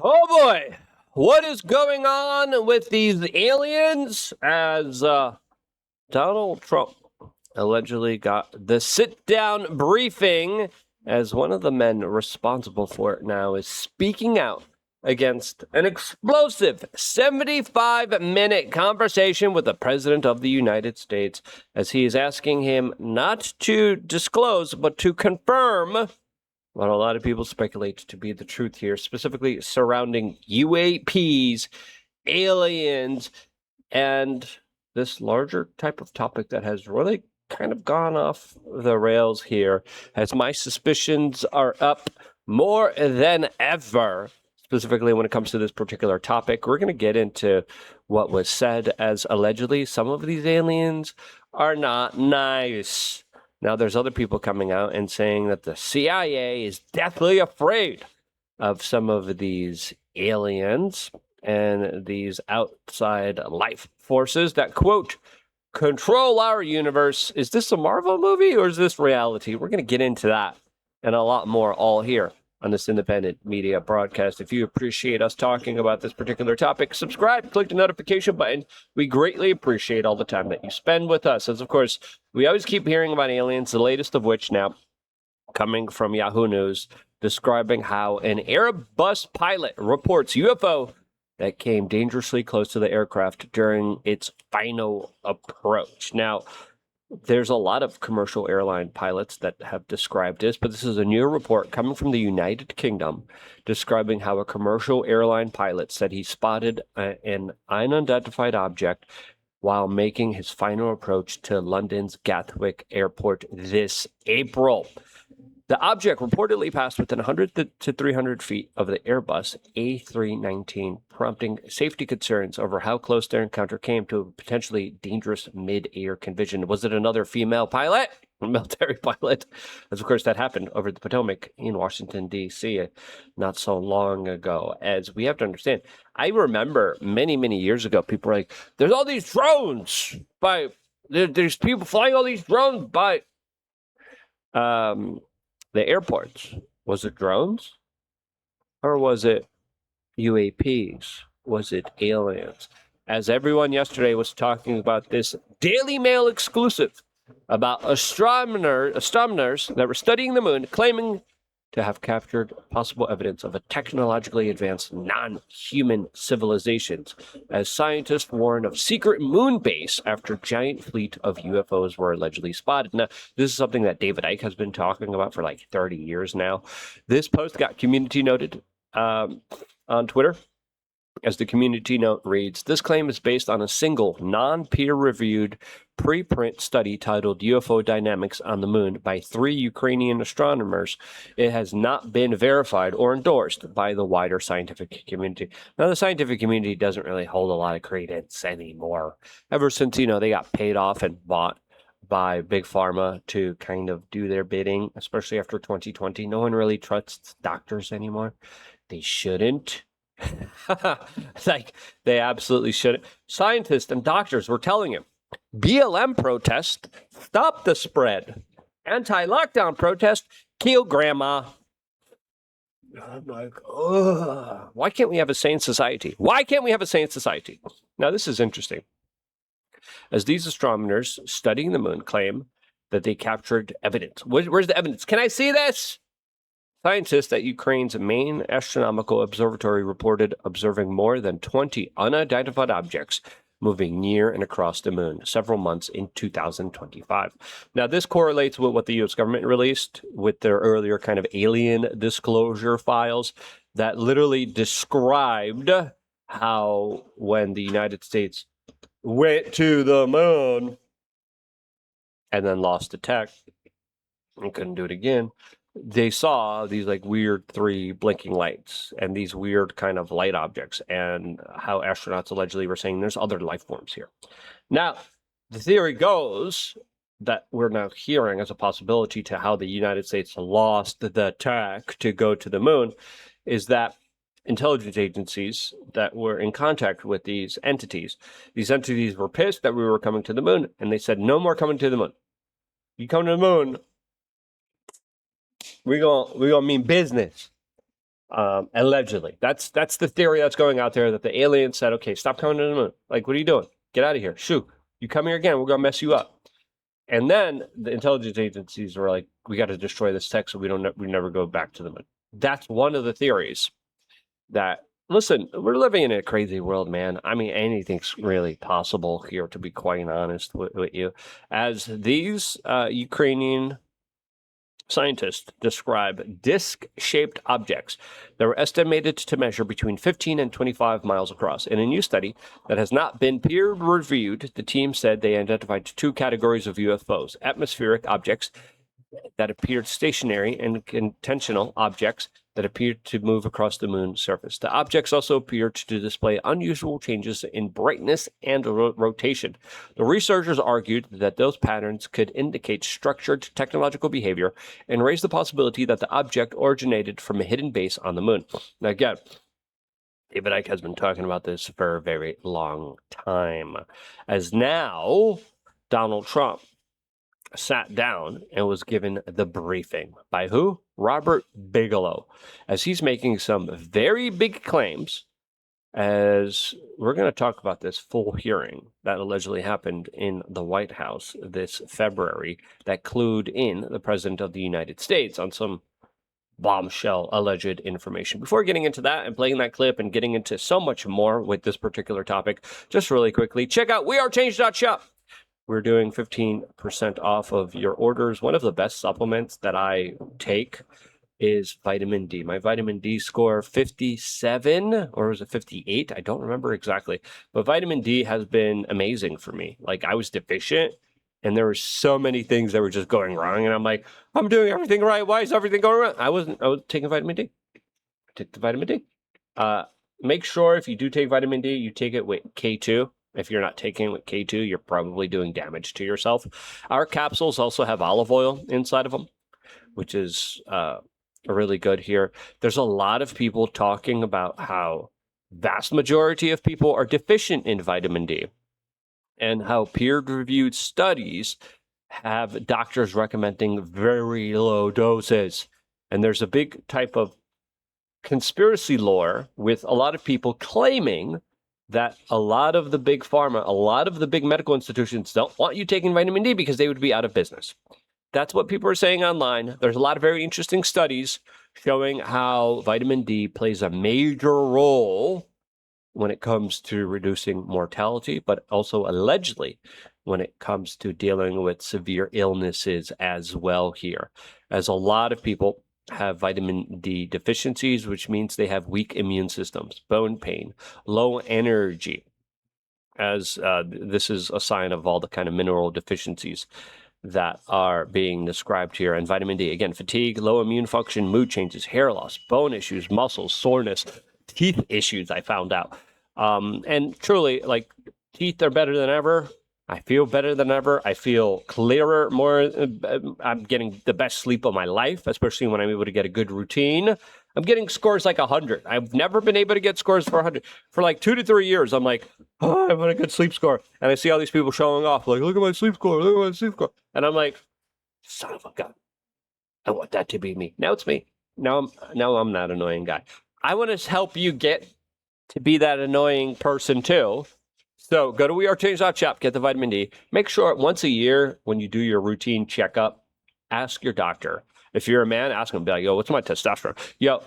Oh boy, what is going on with these aliens as Donald Trump allegedly got the sit down briefing as one of the men responsible for it now is speaking out against an explosive 75-minute conversation with the President of the United States as he is asking him not to disclose but to confirm what a lot of people speculate to be the truth here, specifically surrounding UAPs, aliens, and this larger type of topic that has really kind of gone off the rails here, as my suspicions are up more than ever, specifically when it comes to this particular topic. We're going to get into what was said as allegedly some of these aliens are not nice. Now, there's other people coming out and saying that the CIA is deathly afraid of some of these aliens and these outside life forces that, quote, control our universe. Is this a Marvel movie or is this reality? We're going to get into that and a lot more all here on this independent media broadcast. If you appreciate us talking about this particular topic, subscribe, click the notification button. We greatly appreciate all the time that you spend with us. As of course, we always keep hearing about aliens, the latest of which now coming from Yahoo News, describing how an Airbus pilot reports UFO that came dangerously close to the aircraft during its final approach. Now, there's a lot of commercial airline pilots that have described this, but this is a new report coming from the United Kingdom describing how a commercial airline pilot said he spotted an unidentified object while making his final approach to London's Gatwick Airport this April. The object reportedly passed within 100 to 300 feet of the Airbus A319, prompting safety concerns over how close their encounter came to a potentially dangerous mid-air collision. Was it another female pilot? A military pilot? As of course that happened over the Potomac in Washington, D.C. not so long ago. As we have to understand, I remember many, many years ago, people were like, there's all these drones there's people flying all these drones by the airports. Was it drones? Or was it UAPs? Was it aliens? As everyone yesterday was talking about this Daily Mail exclusive about astronomers that were studying the moon, claiming to have captured possible evidence of a technologically advanced non-human civilizations, as scientists warn of secret moon base after giant fleet of UFOs were allegedly spotted. Now, this is something that David Icke has been talking about for like 30 years now. This post got community noted on Twitter. As the community note reads, this claim is based on a single non-peer-reviewed preprint study titled UFO Dynamics on the Moon by 3 Ukrainian astronomers. It has not been verified or endorsed by the wider scientific community. Now, the scientific community doesn't really hold a lot of credence anymore. Ever since, they got paid off and bought by Big Pharma to kind of do their bidding, especially after 2020. No one really trusts doctors anymore. They shouldn't. Like, they absolutely shouldn't. Scientists and doctors were telling him, BLM protest, stop the spread. Anti-lockdown protest, kill grandma. I'm like, ugh. Why can't we have a sane society? Why can't we have a sane society? Now, this is interesting. As these astronomers studying the moon claim that they captured evidence. Where's the evidence? Can I see this? Scientists at Ukraine's main astronomical observatory reported observing more than 20 unidentified objects moving near and across the moon several months in 2025. Now, this correlates with what the U.S. government released with their earlier kind of alien disclosure files that literally described how when the United States went to the moon and then lost the tech and couldn't do it again, they saw these like weird 3 blinking lights and these weird kind of light objects, and how astronauts allegedly were saying there's other life forms here. Now, the theory goes that we're now hearing as a possibility to how the United States lost the tech to go to the moon is that intelligence agencies that were in contact with these entities were pissed that we were coming to the moon, and they said, no more coming to the moon. You come to the moon, we gonna mean business. Allegedly. That's the theory that's going out there, that the aliens said, okay, stop coming to the moon. Like, what are you doing? Get out of here. Shoo. You come here again, we're going to mess you up. And then the intelligence agencies were like, we got to destroy this tech so we never go back to the moon. That's one of the theories that, listen, we're living in a crazy world, man. I mean, anything's really possible here, to be quite honest with you. As these Ukrainian scientists describe disc-shaped objects that were estimated to measure between 15 and 25 miles across. In a new study that has not been peer-reviewed, the team said they identified two categories of UFOs: atmospheric objects that appeared stationary and intentional objects that appeared to move across the moon's surface. The objects also appeared to display unusual changes in brightness and rotation. The researchers argued that those patterns could indicate structured technological behavior and raised the possibility that the object originated from a hidden base on the moon. Now, again, David Icke has been talking about this for a very long time, as now Donald Trump sat down and was given the briefing by who? Robert Bigelow, as he's making some very big claims, as we're going to talk about this full hearing that allegedly happened in the White House this February that clued in the President of the United States on some bombshell alleged information. Before getting into that and playing that clip and getting into so much more with this particular topic, just really quickly, check out wearechange.shop. We're doing 15% off of your orders. One of the best supplements that I take is vitamin D. My vitamin D score 57, or was it 58? I don't remember exactly. But vitamin D has been amazing for me. Like, I was deficient and there were so many things that were just going wrong. And I'm like, I'm doing everything right. Why is everything going wrong? I was taking vitamin D. Take the vitamin D. Make sure if you do take vitamin D, you take it with K2. If you're not taking it with K2, you're probably doing damage to yourself. Our capsules also have olive oil inside of them, which is really good here. There's a lot of people talking about how vast majority of people are deficient in vitamin D, and how peer-reviewed studies have doctors recommending very low doses. And there's a big type of conspiracy lore with a lot of people claiming that a lot of the big pharma, a lot of the big medical institutions don't want you taking vitamin D because they would be out of business. That's what people are saying online. There's a lot of very interesting studies showing how vitamin D plays a major role when it comes to reducing mortality, but also allegedly when it comes to dealing with severe illnesses as well here. As a lot of people have vitamin D deficiencies, which means they have weak immune systems, bone pain, low energy, as this is a sign of all the kind of mineral deficiencies that are being described here. And vitamin D, again, fatigue, low immune function, mood changes, hair loss, bone issues, muscles, soreness, teeth issues, I found out. And truly, like, teeth are better than ever. I feel better than ever. I feel clearer, more. I'm getting the best sleep of my life, especially when I'm able to get a good routine. I'm getting scores like 100. I've never been able to get scores for 100. For like 2 to 3 years, I'm like, oh, I'm on a good sleep score. And I see all these people showing off, like, look at my sleep score, look at my sleep score. And I'm like, son of a gun. I want that to be me. Now it's me. Now I'm that annoying guy. I want to help you get to be that annoying person too. So go to wearechange.shop, get the vitamin D. Make sure once a year when you do your routine checkup, ask your doctor. If you're a man, ask him, be like, yo, what's my testosterone? Yo,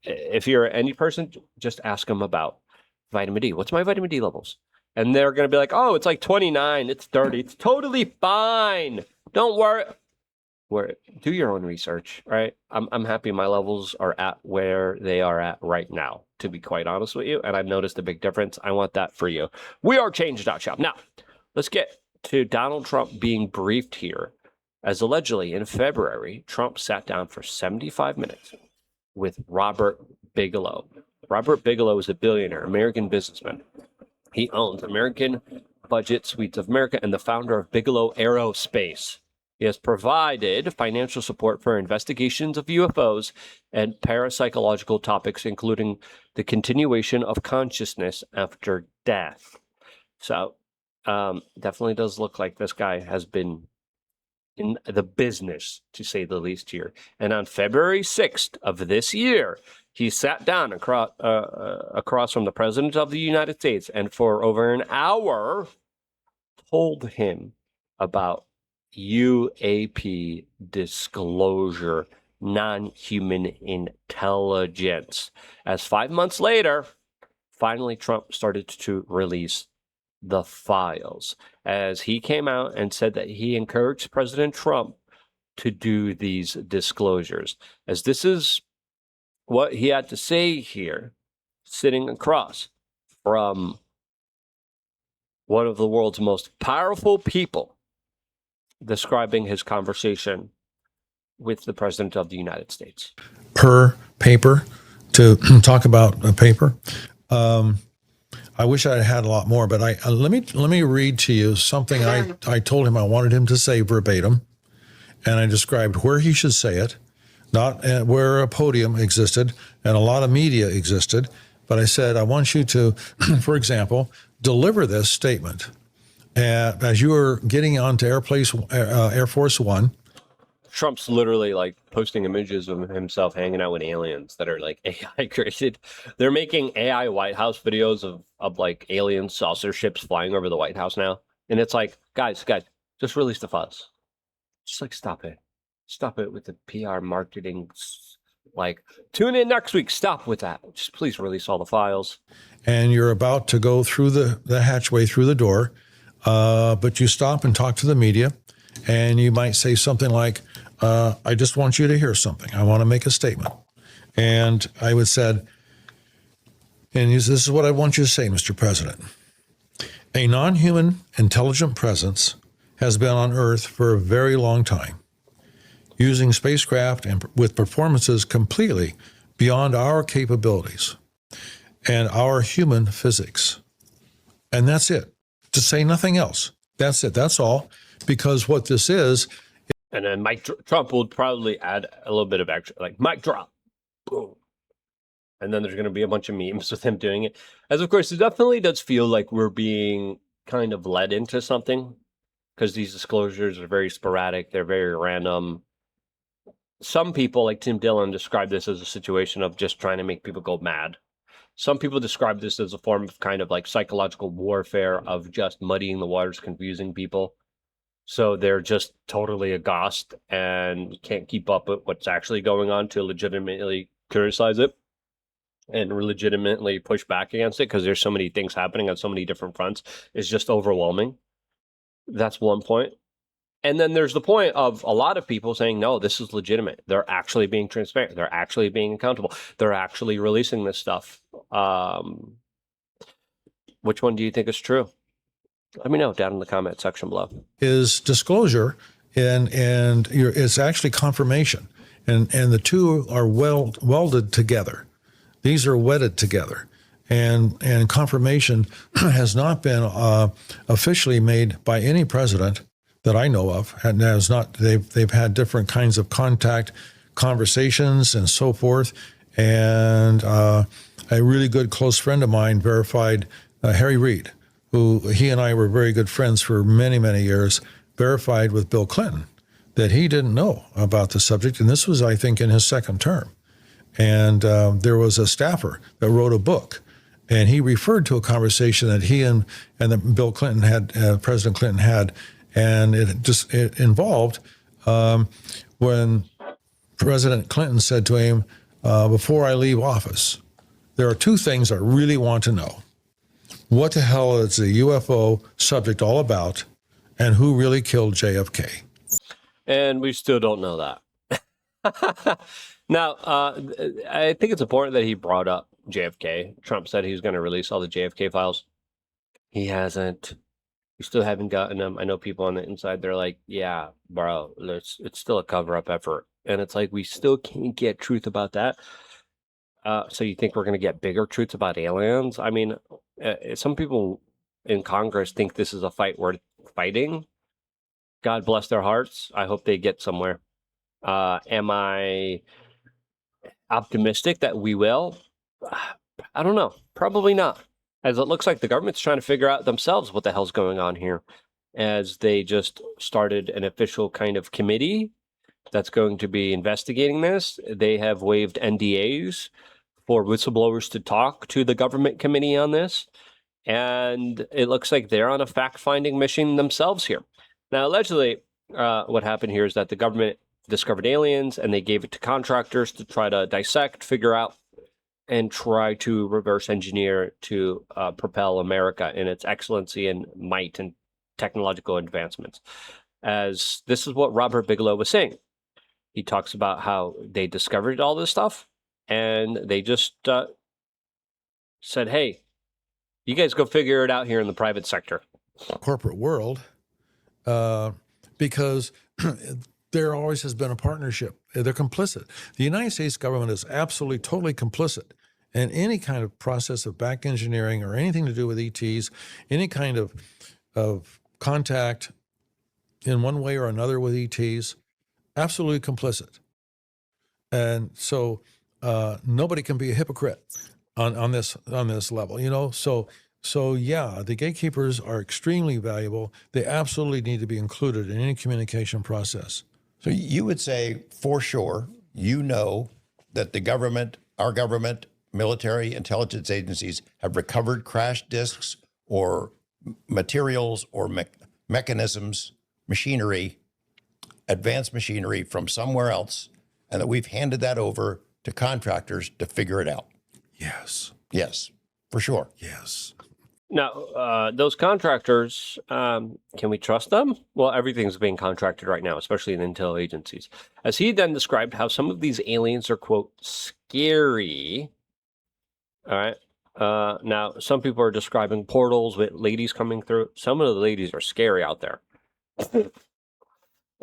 if you're any person, just ask them about vitamin D. What's my vitamin D levels? And they're going to be like, oh, it's like 29, it's 30. It's totally fine. Don't worry. Do your own research, right? I'm happy my levels are at where they are at right now, to be quite honest with you. And I've noticed a big difference. I want that for you. Wearechange.shop. Now, let's get to Donald Trump being briefed here, as allegedly in February, Trump sat down for 75 minutes with Robert Bigelow. Robert Bigelow is a billionaire, American businessman. He owns American Budget Suites of America and the founder of Bigelow Aerospace. He has provided financial support for investigations of UFOs and parapsychological topics, including the continuation of consciousness after death. So, definitely does look like this guy has been in the business, to say the least here. And on February 6th of this year, he sat down across from the President of the United States and for over an hour told him about UAP disclosure, non-human intelligence. As 5 months later, finally Trump started to release the files, as he came out and said that he encouraged President Trump to do these disclosures, as this is what he had to say here, sitting across from one of the world's most powerful people, describing his conversation with the President of the United States. Per paper, to talk about a paper. I wish I had a lot more, but let me read to you something I told him I wanted him to say verbatim, and I described where he should say it, not where a podium existed and a lot of media existed, but I said, I want you to, for example, deliver this statement as you are getting onto Air Force One. Trump's literally like posting images of himself hanging out with aliens that are like AI created. They're making AI White House videos of like alien saucer ships flying over the White House now. And it's like, guys, just release the files. Just like, stop it. Stop it with the PR marketing. Like, tune in next week. Stop with that. Just please release all the files. And you're about to go through the hatchway through the door, but you stop and talk to the media, and you might say something like, I just want you to hear something. I want to make a statement. And I would said, and this is what I want you to say, Mr. President. A non-human intelligent presence has been on Earth for a very long time, using spacecraft and with performances completely beyond our capabilities and our human physics. And that's it. To say nothing else. That's it. That's all. Because what this is. And then Trump will probably add a little bit of extra, like mic drop, boom. And then there's going to be a bunch of memes with him doing it. As of course, it definitely does feel like we're being kind of led into something, because these disclosures are very sporadic. They're very random. Some people, like Tim Dillon, describe this as a situation of just trying to make people go mad. Some people describe this as a form of kind of like psychological warfare of just muddying the waters, confusing people. So they're just totally aghast and can't keep up with what's actually going on to legitimately criticize it and legitimately push back against it, because there's so many things happening on so many different fronts. It's just overwhelming. That's one point. And then there's the point of a lot of people saying, no, this is legitimate. They're actually being transparent. They're actually being accountable. They're actually releasing this stuff. Which one do you think is true? Let me know down in the comment section below. Is disclosure, and it's actually confirmation. And the two are welded together. These are wedded together. And confirmation has not been officially made by any president that I know of, and has not. They've had different kinds of conversations and so forth. And a really good close friend of mine verified, Harry Reid, who he and I were very good friends for many, many years, verified with Bill Clinton that he didn't know about the subject. And this was, I think, in his second term. And there was a staffer that wrote a book, and he referred to a conversation that he and that Bill Clinton had, President Clinton had, and it involved when President Clinton said to him, before I leave office, there are two things I really want to know. What the hell is the UFO subject all about, and who really killed JFK? And we still don't know that. Now, I think it's important that he brought up JFK. Trump said he was going to release all the JFK files. He hasn't. We still haven't gotten them. I know people on the inside, they're like, yeah, bro, it's still a cover-up effort. And it's like, we still can't get truth about that. So you think we're going to get bigger truths about aliens? I mean, some people in Congress think this is a fight worth fighting. God bless their hearts. I hope they get somewhere. Am I optimistic that we will? I don't know. Probably not. As it looks like the government's trying to figure out themselves what the hell's going on here, as they just started an official kind of committee that's going to be investigating this. They have waived NDAs for whistleblowers to talk to the government committee on this. And it looks like they're on a fact-finding mission themselves here. Now, allegedly, what happened here is that the government discovered aliens and they gave it to contractors to try to dissect, figure out, and try to reverse engineer to propel America in its excellency and might and technological advancements. As this is what Robert Bigelow was saying. He talks about how they discovered all this stuff and they just said, hey, you guys go figure it out here in the private sector. Corporate world, because there always has been a partnership. They're complicit. The United States government is absolutely, totally complicit in any kind of process of back engineering or anything to do with ETs, any kind of contact in one way or another with ETs, absolutely complicit. And so nobody can be a hypocrite on this level, you know. So yeah, the gatekeepers are extremely valuable. They absolutely need to be included in any communication process. So you would say, for sure, you know that the government, our government, military intelligence agencies have recovered crash disks or materials or mechanisms, machinery, advanced machinery from somewhere else, and that we've handed that over to contractors to figure it out. Yes. Yes, for sure. Yes. Now, those contractors, can we trust them? Well, everything's being contracted right now, especially in intel agencies. As he then described how some of these aliens are, quote, scary. All right. Now, some people are describing portals with ladies coming through. Some of the ladies are scary out there,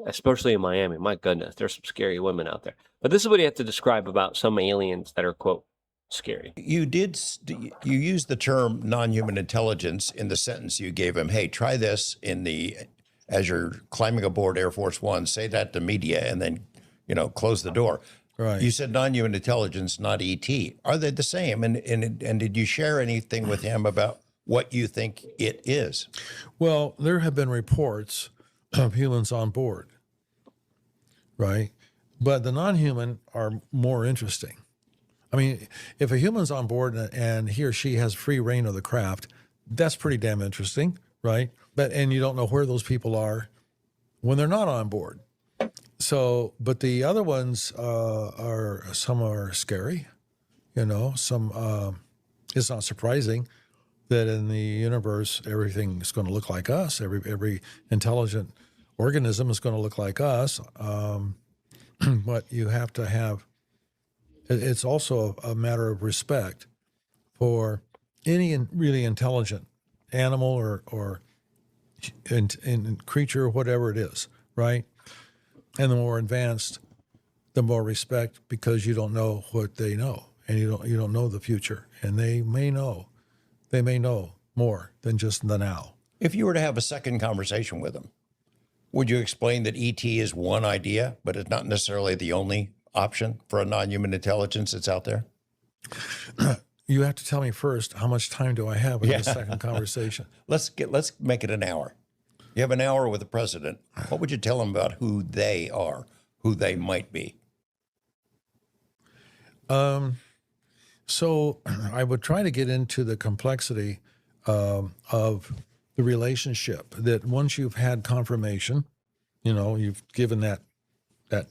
especially in Miami. My goodness, there's some scary women out there. But this is what he had to describe about some aliens that are, quote, scary. You used the term non-human intelligence in the sentence you gave him. Hey, try this as you're climbing aboard Air Force One, say that to media and then, close the door. Right. You said non-human intelligence, not ET. Are they the same? And did you share anything with him about what you think it is? Well, there have been reports of humans on board, right? But the non-human are more interesting. I mean, if a human's on board and he or she has free reign of the craft, that's pretty damn interesting, right? And you don't know where those people are when they're not on board. So, but the other ones some are scary, some, it's not surprising that in the universe, everything is going to look like us. Every intelligent organism is going to look like us. But you have to have, it's also a matter of respect for any really intelligent animal or creature, whatever it is, right? And the more advanced, the more respect, because you don't know what they know, and you don't know the future, and they may know more than just the now. If you were to have a second conversation with them, would you explain that ET is one idea, but it's not necessarily the only option for a non-human intelligence that's out there? You have to tell me first, how much time do I have with the second conversation? Let's make it an hour. You have an hour with the president. What would you tell him about who they are, who they might be? So I would try to get into the complexity of the relationship, that once you've had confirmation, you've given that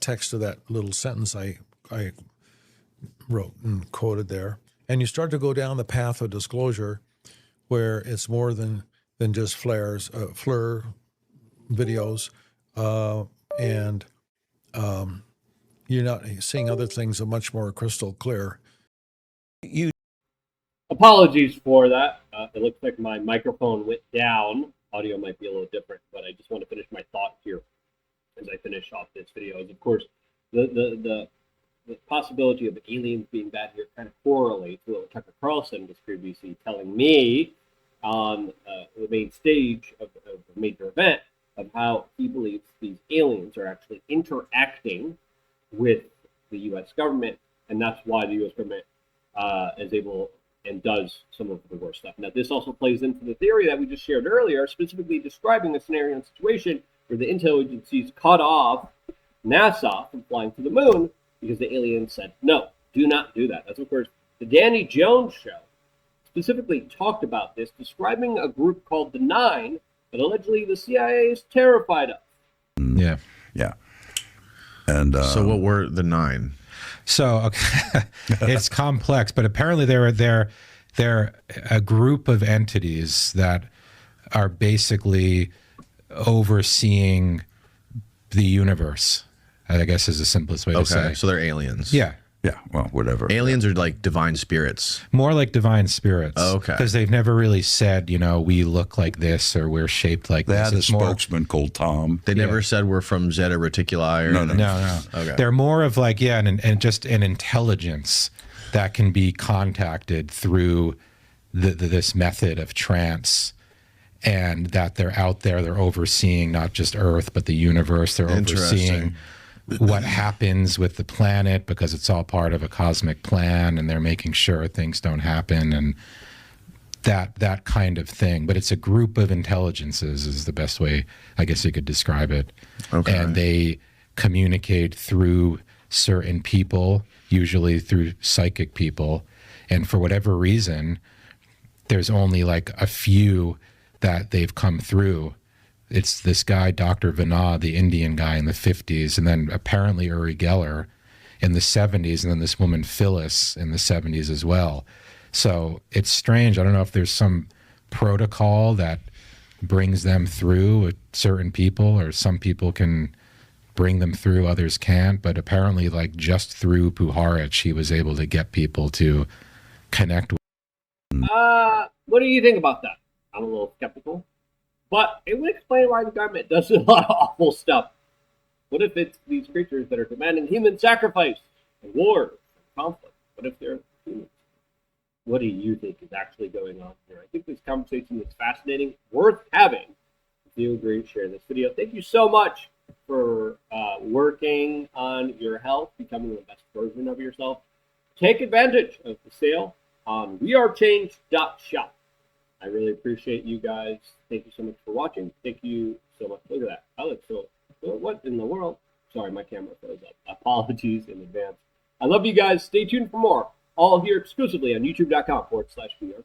text of that little sentence I wrote and quoted there, and you start to go down the path of disclosure where it's more than just FLIR videos, and you're not seeing other things that are much more crystal clear. Apologies for that. It looks like my microphone went down. Audio might be a little different, but I just want to finish my thought here as I finish off this video. Is, of course, the possibility of aliens being bad here kind of correlates with what Tucker Carlson was previously telling me on the main stage of a major event, of how he believes these aliens are actually interacting with the U.S. government, and that's why the U.S. government is able and does some of the worst stuff. Now, this also plays into the theory that we just shared earlier, specifically describing a scenario and situation where the intel agencies cut off NASA from flying to the moon because the aliens said, no, do not do that. That's, of course, The Danny Jones Show specifically talked about this, describing a group called the Nine that allegedly the CIA is terrified of. Yeah. Yeah. And So what were the 9? So okay, it's complex, but apparently they're a group of entities that are basically overseeing the universe, I guess is the simplest way to say. Okay, so they're aliens. Yeah. yeah, well, whatever. Aliens are like divine spirits. More like divine spirits. Oh, okay. Because they've never really said, we look like this or we're shaped like They this. had a It's more- spokesman called Tom. They never said we're from Zeta Reticuli or No, no. No. Okay. They're more of like, and just an intelligence that can be contacted through this method of trance, and that they're out there, they're overseeing not just Earth, but the universe. They're overseeing what happens with the planet because it's all part of a cosmic plan, and they're making sure things don't happen and that kind of thing. But it's a group of intelligences is the best way I guess you could describe it. Okay. And they communicate through certain people, usually through psychic people. And for whatever reason, there's only like a few that they've come through. It's this guy, Dr. Vinod, the Indian guy in the 50s, and then apparently Uri Geller in the 70s, and then this woman Phyllis in the 70s as well. So it's strange. I don't know if there's some protocol that brings them through with certain people, or some people can bring them through, others can't. But apparently, like just through Puharich, he was able to get people to connect with. What do you think about that? I'm a little skeptical, but it would explain why the government does a lot of awful stuff. What if it's these creatures that are demanding human sacrifice and war and conflict? What if they're humans? What do you think is actually going on here? I think this conversation is fascinating, worth having. If you agree, share this video. Thank you so much for working on your health, becoming the best version of yourself. Take advantage of the sale on wearechange.shop. I really appreciate you guys. Thank you so much for watching. Thank you so much. Look at that. I look so, what in the world? Sorry, my camera froze up. Apologies in advance. I love you guys. Stay tuned for more. All here exclusively on youtube.com/wearechange.